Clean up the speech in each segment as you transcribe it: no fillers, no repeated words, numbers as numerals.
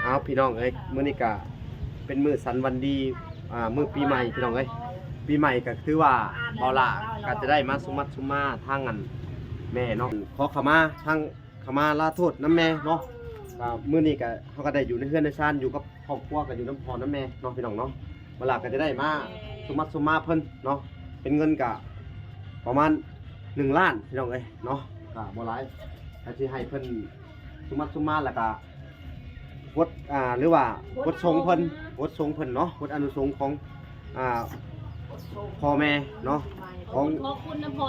เอาพี่น้องเอ้ยมื้อนี้ก็เป็นมื้อสันวันดีมื้อปีใหม่พี่น้องเอ้ยปีใหม่ก็คือว่าเบาล่ะก็จะได้มาสุมัดสุมาทางอันแม่เนาะขอขมาทางขมาลาโทษน้ำแม่เนาะก็มื้อนี้ก็เฮาก็ได้อยู่ในเฮือนในชานอยู่กับครอบครัวก็อยู่น้ำพอน้ำแม่เนาะพี่น้องเนาะเบาล่ะก็จะได้มาสุมัดสุมาเพิ่นเนาะเป็นเงินก็ประมาณ1 ล้านพี่น้องเอ้ยเนาะก็บ่หลายก็สิให้เพิ่นสุมัดสุมาแล้วก็วดหรือว่าวดทรงเพิ่นวดทรงเพิ่นเนาะวดอนุสงฆ์ของพ่อแม่เนาะของ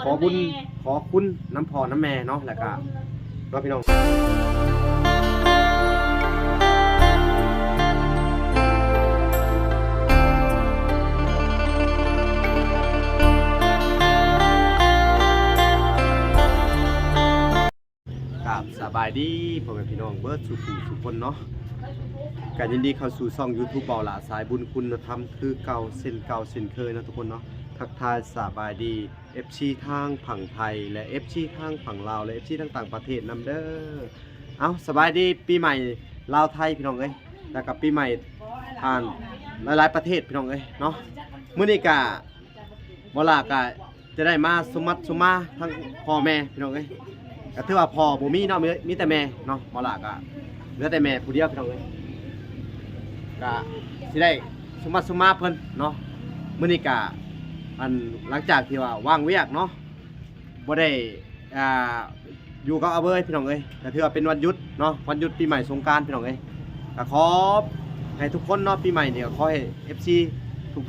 ขอบุญขอคุณน้ำพ่อน้ำแม่เนาะแล้วก็เนาะพี่น้องครับสบายดีพ่อแม่พี่น้องเบิร์ดสุขุสุขคนเนาะการยินดีเข้าสู่ช่อง YouTube เบาหลาสายบุญคุณธรรมคือเก่าเส้นเคยนะทุกคนเนาะทักทายสบายดี FC ทางฝั่งไทยและ FC ทางฝั่งลาวและ FC ทางต่างประเทศนำเด้อเอาสบายดีปีใหม่ลาวไทยพี่น้องเอ้ยแล้วกับปีใหม่ผ่านหลายๆประเทศพี่น้องเอ้ยเนาะมื้อนี้ก็บ่ล่ะก็จะได้มาสมัดสุมาทั้งพ่อแม่พี่น้องเอ้ยก็ถือว่าพ่อบ่มีเนาะมีแต่แม่เนาะบ่ล่ะก็เหลือแต่แม่ผู้เดียวพี่น้องเอ้ยก็สิได้สมัดสุมาเพิ่นเนาะมื้อนี้ก็หลังจากที่ว่าว่างเวียกเนาะบ่ได้อยู่กับอาเบยพี่น้องเอ้ยก็ถือว่าเป็นวันหยุดเนาะวันหยุดปีใหม่สงกรานต์พี่น้องเอ้ยก็ขอให้ทุกคนเนาะปีใหม่นี่ก็ขอให้ FC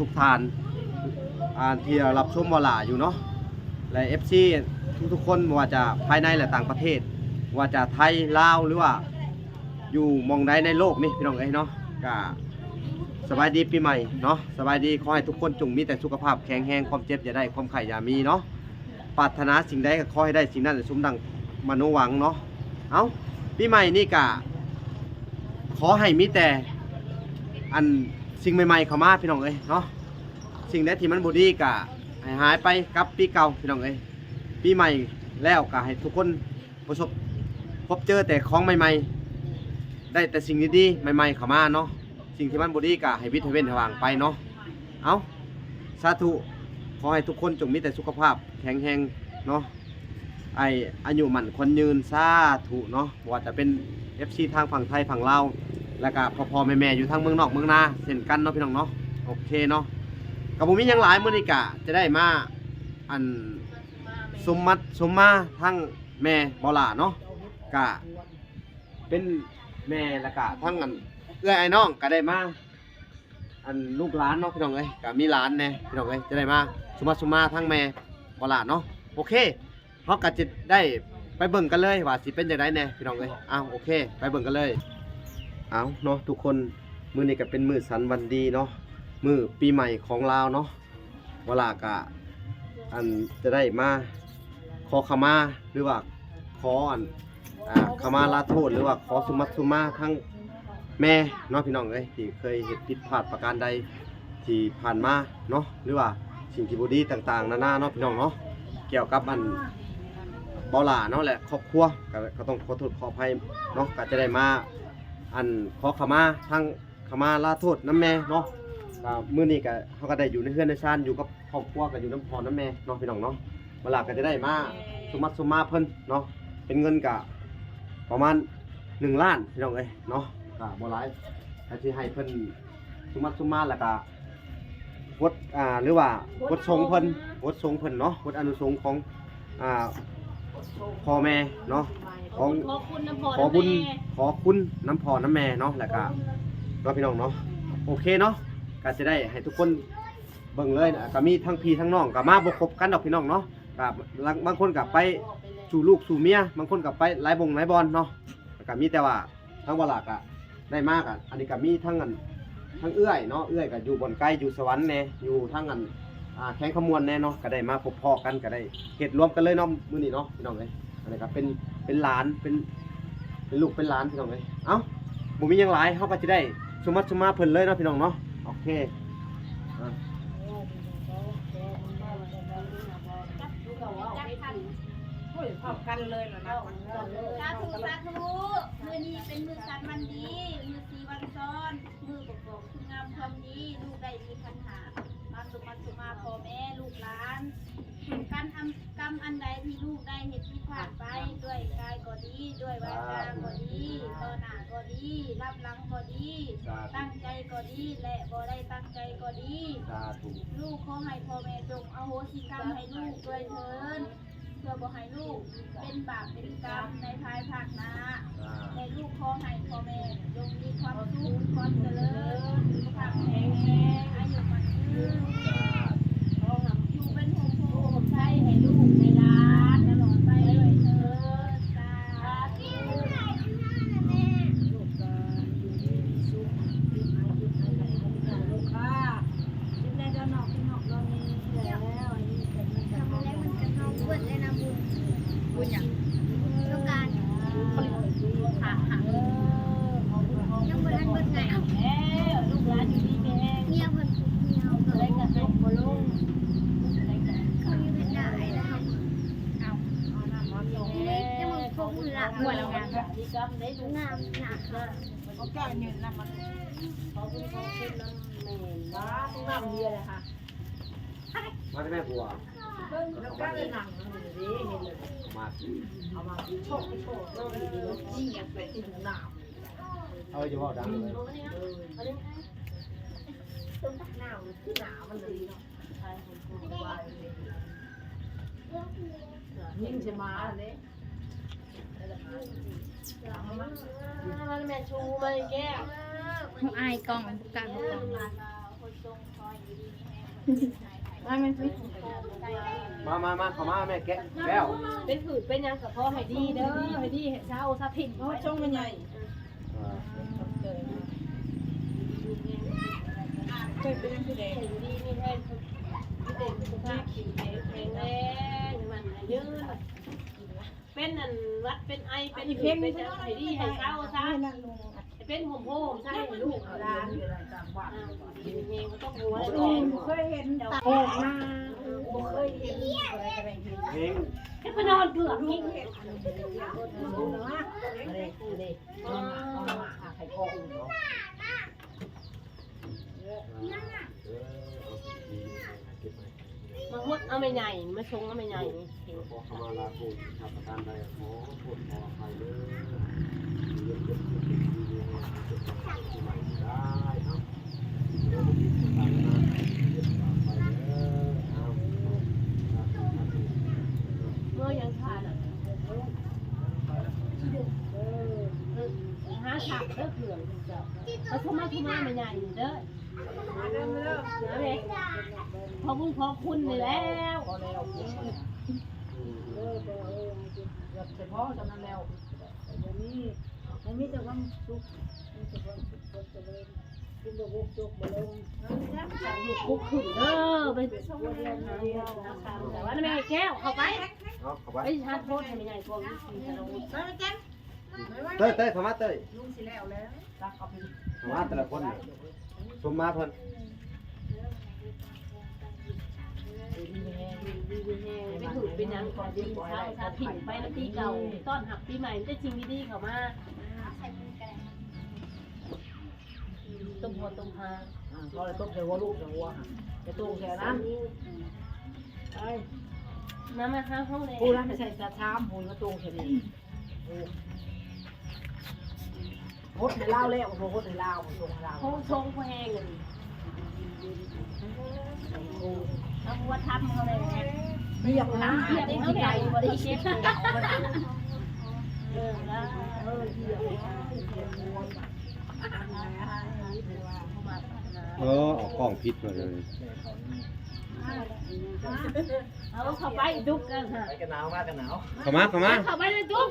ทุกท่านที่รับชมบ่ล่ะอยู่เนาะและ FC ทุกคนไม่ว่าจะภายในและต่างประเทศว่าจะไทยลาวหรือว่าอยู่มองใดในโลกนี่พี่น้องเอ้ยเนาะก็สบายดีปีใหม่เนาะสบายดีขอให้ทุกคนจงมีแต่สุขภาพแข็งแรงความเจ็บอย่าได้ความไข้อย่ามีเนาะปรารถนาสิ่งใดก็ขอให้ได้สิ่งนั้นสมดังมโนหวังเนาะเอาปีใหม่นี่ก็ขอให้มีแต่สิ่งใหม่ๆเข้ามาพี่น้องเอ้ยเนาะสิ่งใดที่มันบ่ดีก็ให้หายไปกับปีเก่าพี่น้องเอ้ยปีใหม่แล้วก็ให้ทุกคนประสบพบเจอแต่ของใหม่ๆได้แต่สิ่งดีๆใหม่ๆเข้ามาเนาะสิ่งที่มันบ่ดีก็ให้วิทย์เว้นระวังไปเนาะเอาสาธุขอให้ทุกคนจงมีแต่สุขภาพแข็งแรงเนาะอายุมั่นคนยืนสาธุเนาะว่าจะเป็น FC ทางฝั่งไทยฝั่งลาวแล้วก็พ่อแม่อยู่ทางเมืองนอกเมืองนาเช่นกันเนาะพี่น้องเนาะโอเคเนาะกับผมมียังหลายมื้อนี้ก็จะได้มาสมมาทั้งแม่บ่ล่ะเนาะก็เป็นแม่แล้วก็ทั้งเอื้อไอ้น้องก็ได้มาลูกหลานเนาะพี่น้องเอ้ยก็มีหลานแน่พี่น้องเอ้ยจะได้มาสมมาทั้งแม่บ่ล่ะเนาะโอเคเฮาก็จะได้ไปเบิ่งกันเลยว่าสิเป็นจังได๋แน่พี่น้องเอ้ยโอเคไปเบิ่งกันเลยเนาะทุกคนมื้อนี้ก็เป็นมื้อสันวันดีเนาะมื้อปีใหม่ของลาวเนาะบ่ล่ะก็จะได้มาขอขมาหรือว่าขอขมาลาโทษหรือว่าขอสุมัดสุมาทั้งแม่เนาะพี่น้องเอ้ยที่เคยเฮ็ดผิดพลาดประการใดที่ผ่านมาเนาะหรือว่าสิ่งที่บ่ดีต่างๆนานาเนาะพี่น้องเนาะเกี่ยวกับเบาหล่าเนาะแหละครอบครัวก็ต้องขอโทษขออภัยเนาะก็จะได้มาขอขมาทั้งขมาลาโทษน้ำแม่เนาะมื้อนี้ก็เฮาก็ได้อยู่ในเฮือนในชานอยู่กับครอบครัวก็อยู่น้ำพ่อน้ำแม่เนาะพี่น้องเนาะเวลาก็จะได้มาสมัดสมมาเพิ่นเนาะเป็นเงินก็ประมาณ1 ล้านพี่น้องเอ้ยเนาะก็บ่หลายถ้าสิให้เพิ่นสมัดสมมาแล้วก็วดหรือว่าวดทรงเพิ่นเนาะวดอนุสงฆ์ของพ่อแม่เนาะของขอบุญขอคุณน้ำพ่อน้ำแม่เนาะแล้วก็พี่น้องเนาะโอเคเนาะก็จะได้ให้ทุกคนเบิ่งเลยก็มีทั้งพี่ทั้งน้องก็มาบ่ครบกันดอกพี่น้องเนาะก็บางคนก็ไปสู่ลูกสู่เมียบางคนก็ไปหลายบอลเนาะก็มีแต่ว่าทั้งบ่ล่ะก็ได้มากอันนี้ก็มีทั้งเอื้อยเนาะเอื้อยก็อยู่บนไกลอยู่สวรรค์แน่อยู่ทั้งแข้งขมวนแน่เนาะก็ได้มาพบพ่อกันก็ได้เฮ็ดรวมกันเลยเนาะมื้อนี้เนาะพี่น้องเอ้ยอันนี้ก็เป็นหลานเป็นลูกเป็นหลานพี่น้องเอ้ยบ่มีหยังหลายเฮาก็สิได้สมัดสมาเพิ่นเลยเนาะพี่น้องเนาะโอเคพร้อมกันเลยเหรอนะสาธุมื้อนี้เป็นมื้อสันวันดีมื้อสีวัน ด้วยวาจาก็ดีต่อหน้าก็ดีรับหลังก็ดีตั้งใจก็ดีและบ่ได้ตั้งใจก็ดี สาธุ ลูกขอให้พ่อแม่จงอโหสิกรรมให้ลูกด้วยเถิดเพื่อบ่ให้ลูกเป็นบาปเป็นกรรมในภายภาคหน้าและลูกขอให้พ่อแม่จงมีความสุขความเจริญสุขภาพแข็งแรงอายุมั่นยืนอยู่เป็นโฮมโฮมไทยให้ลูกให้หลานตลอดไปด้วยเถิดสาธุ บุญอย่างต้องการยังบ่ทันเบิดไง แล้วลูกหลานอยู่ดีแม่ เมียเพิ่นเมียเกิด ได้กับลูกบ่ลงได้กับ เขามีเป็นได้แล้ว นี่ นี่จะมึงคงละ หัวเรางานดีกรรมได้ลูก งามหนักเลย เขาแก้เงินนำมันเขาเป็นเขาเป็นน้ำแม่ว้าต้องน้ำเดียเลยค่ะ มาที่แม่ผัว แล้วก็เลยหนังมันดีเห็นเลย มา เอามาโชคโชคน้องดีๆนี่อยากไปที่หนาว เอาจะบอกดังเลย ต้องตักหนาวที่หนาวมันเลยเนาะใช่คนกูว่ายิ่งจะมาเลยมันแม่ชูมาแก้ว อายกล่องกันกล่อง มาเข้ามาแม่แก้ว เป็นผืดเป็นยังกับพ่อให้ดีเด้อให้ดีให้เช้าซาถิ่นเพราะช่องมันใหญ่เคยเป็นยังคือเด็กดีมีแทนเด็กสุขภาพแข็งแรงมันยืนเป็นอันวัดเป็นไอเป็นผืดเป็นยังให้ดีให้เช้าซาเป็นโฮมโฮมใช่ลูกร้านเองก็ต้องหัวเลยเคยเห็นออกมาเคยเห็น เพลง แค่ไปนอนเกือบนี่เห็นมาหดเอาไม่ใหญ่มาชงเอาไม่ใหญ่ ขอขมาลาโทษชาวประการใดขอโทษขออภัยเลยเรื่องเกิดขึ้นดีๆให้เกิดขึ้นใหม่ได้ครับเราจะมีสถานะเรื่องต่อไปเด้อเอา เมื่อยังทานอ่ะหาฉากเด้อเผื่อมาทุ่มาไม่ใหญ่เด้อนะเด็กขอบคุณขอบคุณเลยแล้วเฉพาะจำนั้นแล้วมีแต่ความสุขมีแต่ความสุขความเจริญกินบะบุกจุกบะลงสั่งลูกคุกขึ้นเด้อไปส่งเรียนนะคะแต่ว่าแม่แก้วเข้าไปไปทานโทษให้ไม่ใหญ่กว่านี้สิจะลงไปแก้ว เต้ยเข้ามาเต้ยลุงสิแล้วเข้ามาแต่ละคนชมมาเพิ่น ไปถือเป็นยังก่อนดีเช้าชาถิ่นไปแล้วปีเก่าต้อนหับปีใหม่จะจริงดีๆเข้ามาต้มหัวต้มหา ก็เลยต้มใส่หัวลูกใส่หัวจะตุ้งใส่นั้นไอ้ มาข้างห้องเลย ปูนั้นไม่ใช่จะช้ำปูก็ตุ้งใส่นี่โคตรในเล่าแล้วโคตรในเล่าโคตรในเล่า เขาชงแพงเลยเอาวัวทำเขาเลย เรียกนะ เทียบได้ที่ไหนบริเชฟแล้ว เรียก เอากล้องพิษมาเลย เอาเข้าไปจุกกันฮะ ไปกันหนาวมากกันหนาว เข้ามา เข้าไปเลยจุก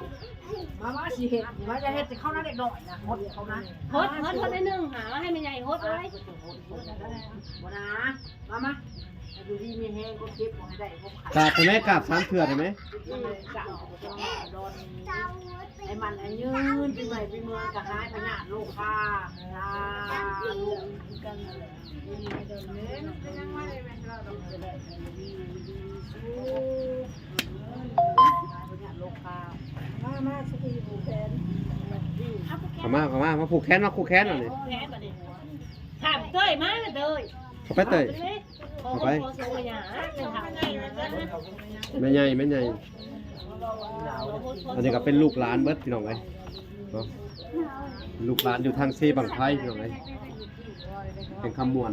มาสิเห็ดมาจะเห็ดจะเข้าหน้าเด็กหน่อยนะหดเขานะ ฮดได้หนึ่งหาให้มันใหญ่ฮดไว้ วันนะมาดูดีมีแห้งก็เก็บให้ได้พวกไข่ กราบใช่ไหมกราบ3เถื่อใช่ไหม ไอ้มันไอ้ยืนปีใหม่ปีเมืองกับหายพญาโลกค่าลูกกันอะไรนี่เดินเล่นเป็นยังไงแม่เราต้องจะได้ดีพญาโลกค่ามาสักทีผูกแขน เข้ามาผูกแขนมาผูกแขนหน่อย ถามเต้ยมาเต้ย เข้าไปเต้ย เข้าไปเป็นถาม ไม่ใหญ่ อันนี้ก็เป็นลูกหลานเบิดพี่น้องเอ้ยเนาะลูกหลานอยู่ทางเซบังไพพี่น้องเอ้ยเป็นคำมวน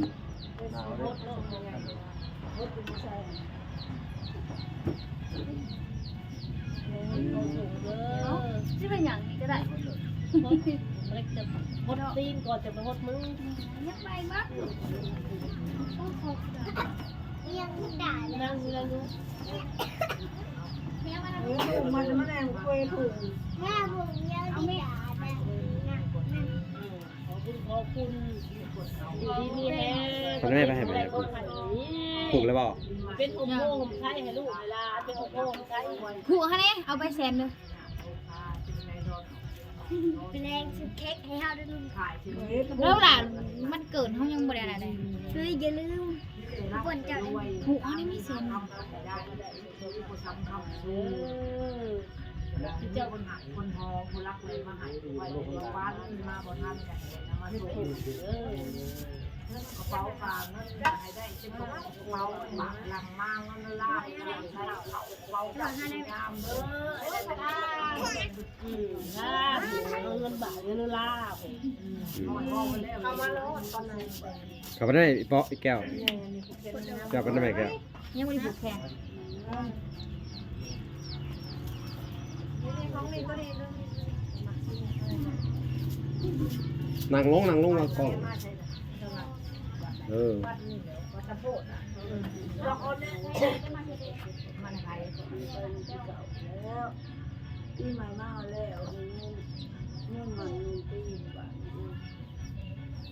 ที่เป็นอย่างนี้ก็ได้ หดตีนก่อนจะไปหดมือ ยังไงบ้างยังด่าเลย นั่งอยู่แล้วลูก แม่มา มันแรงคุยถูก แม่ผมยังด่าแต่ ขอบคุณอยู่ดีมีแฮ ตอนนี้ไปให้แม่ผูกเลยเปล่า เป็นอมโม่ผมใช้ให้ลูกเวลาเป็นอมโม่ผมใช้ ผูกเขาเนี่ยเอาไปแซนเลยเป็นแรงซื้อเค้กให้เขาด้วยลุงแล้วหลานมันเกิดเขายังบ่ได้อะไรเลยคืออย่าลืมทุกคนจะผูกเขานี่ไม่เซน เจ้าคนหายคนทองคนรักเลยมาหายไว้ในบ้านมาบนท่านกันมาส่งกระเป๋าฝากเงินให้ได้เช่นกระเป๋าหมักหลังมั่งเงินลาบใช้กระเป๋าฝากให้ได้งามเงินบาทเงินลาบเข้ามาแล้วตอนนั้น ขับไปได้เปาะอีกแก้วแก้วกันได้ไหมแก้ว ยังไม่ได้ผูกแขน นั่งลงวางกล้องเออ มันไทยปีใหม่มาแล้วเงินมันปีบาท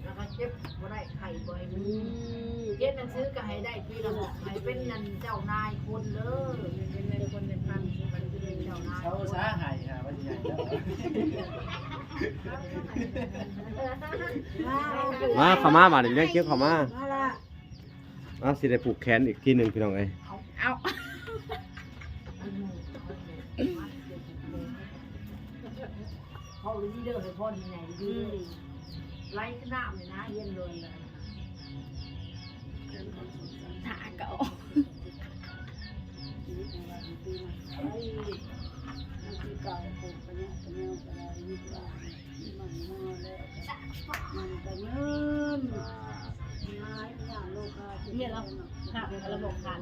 แล้วก็เจ็บบ่ได้ไข่บ่อยมีเย็นหนังสือก็ให้ได้ปีละให้เป็นนันเจ้านายคนเด้อเป็นคนในพันมันเป็นเจ้านาย เขาสาหายค่ะวันใหญ่แล้ว มาเข้ามาบ่าเดี๋ยวเรียกเกี่ยวเข้ามาสิได้ผูกแขนอีกทีหนึ่งพี่น้องเอ้ย เอา พ่อรู้ที่เด้อให้พ่อดีไหนดีไล่ขึ้นหน้าเลยนะเย็นเลย ถาเก่า เนี่ยเราขาดระบบขาด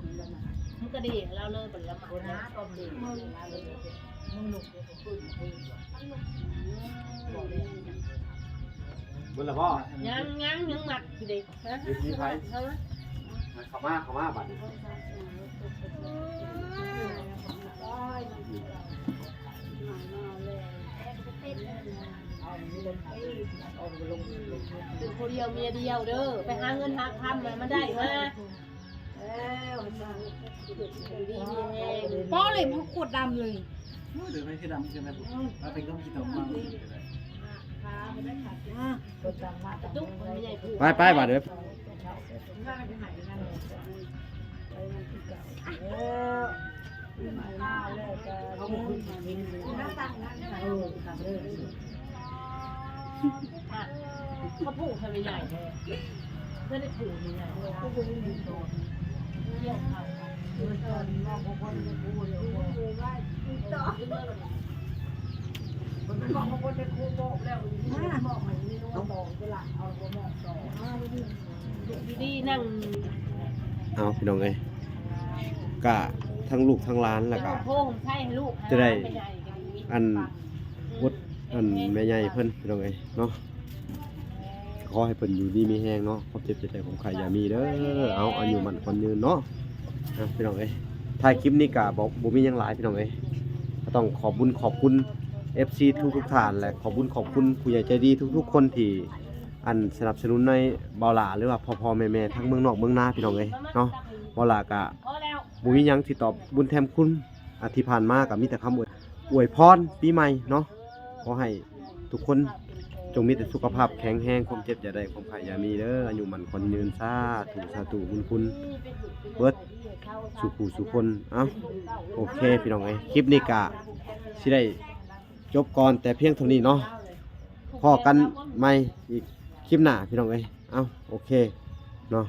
มันก็ดีเราเลิกเป็นละมันนะก็ดีมึงหนุกเลยพูดบอกเลย บุญละพ่อ ยังหมัดอยู่ดิฮะ มีไฟเข้ามาบัดนี้ เป็นคนเดียวเมียเดียวเด้อไปหาเงินหาคำมันได้มาดีมีแห้ง ป้อเลยมันกดดำเลย หรือไม่คือดำใช่ไหมผมถ้าเป็นก็มีตกมา ตุ๊กมันไม่ใหญ่ผูก ไปบัดเด้อ เขาผูกทำไมใหญ่เพื่อได้ผูกใหญ่ก็คือมีตัวเที่ยวเขามันเป็นบอกคนเป็นครูบอกแล้วบอกมันนี่น้องบอกเป็นหลักเอาตัวบอกต่อดีนั่ง เอาพี่น้องเอ้ยก็ทั้งลูกทั้งหลานแล้วก็ โค้งใช่ลูก จะได้อันวุฒอันแม่ใหญ่เพิ่นพี่น้องเอ้ยเนาะขอให้เพิ่นอยู่ดีมีแฮงเนาะความเจ็บใจของใครอย่ามีเด้อเอาอายุมันคนยืนเนาะพี่น้องเอ้ยถ่ายคลิปนี้ก็บ่มีหยังหลายพี่น้องเอ้ยก็ต้องขอบคุณ FC ทุกท่านและขอบคุณผู้ใหญ่ใจดีทุกๆคนที่อันสนับสนุนในเบาหลาหรือว่าพ่อๆแม่ๆทั้งเมืองนอกเมืองนาพี่น้องเอ้ยเนาะเบาหลาก็บ่มีหยังที่ตอบบุญแทนคุณที่ผ่านมาก็มีแต่คำอวยพรปีใหม่เนาะขอให้ทุกคนจงมีแต่สุขภาพแข็งแรงความเจ็บอย่าได้ความไข้อย่ามีเด้ออายุมันคนยืนสาธุคุณเบิดสุขสุคนเอ้าโอเคพี่น้องเอ้ยคลิปนี้ก็สิได้จบก่อนแต่เพียงเท่านี้เนาะพอกันใหม่อีกคลิปหน้าพี่น้องเอ้ยเอ้าโอเคเนาะ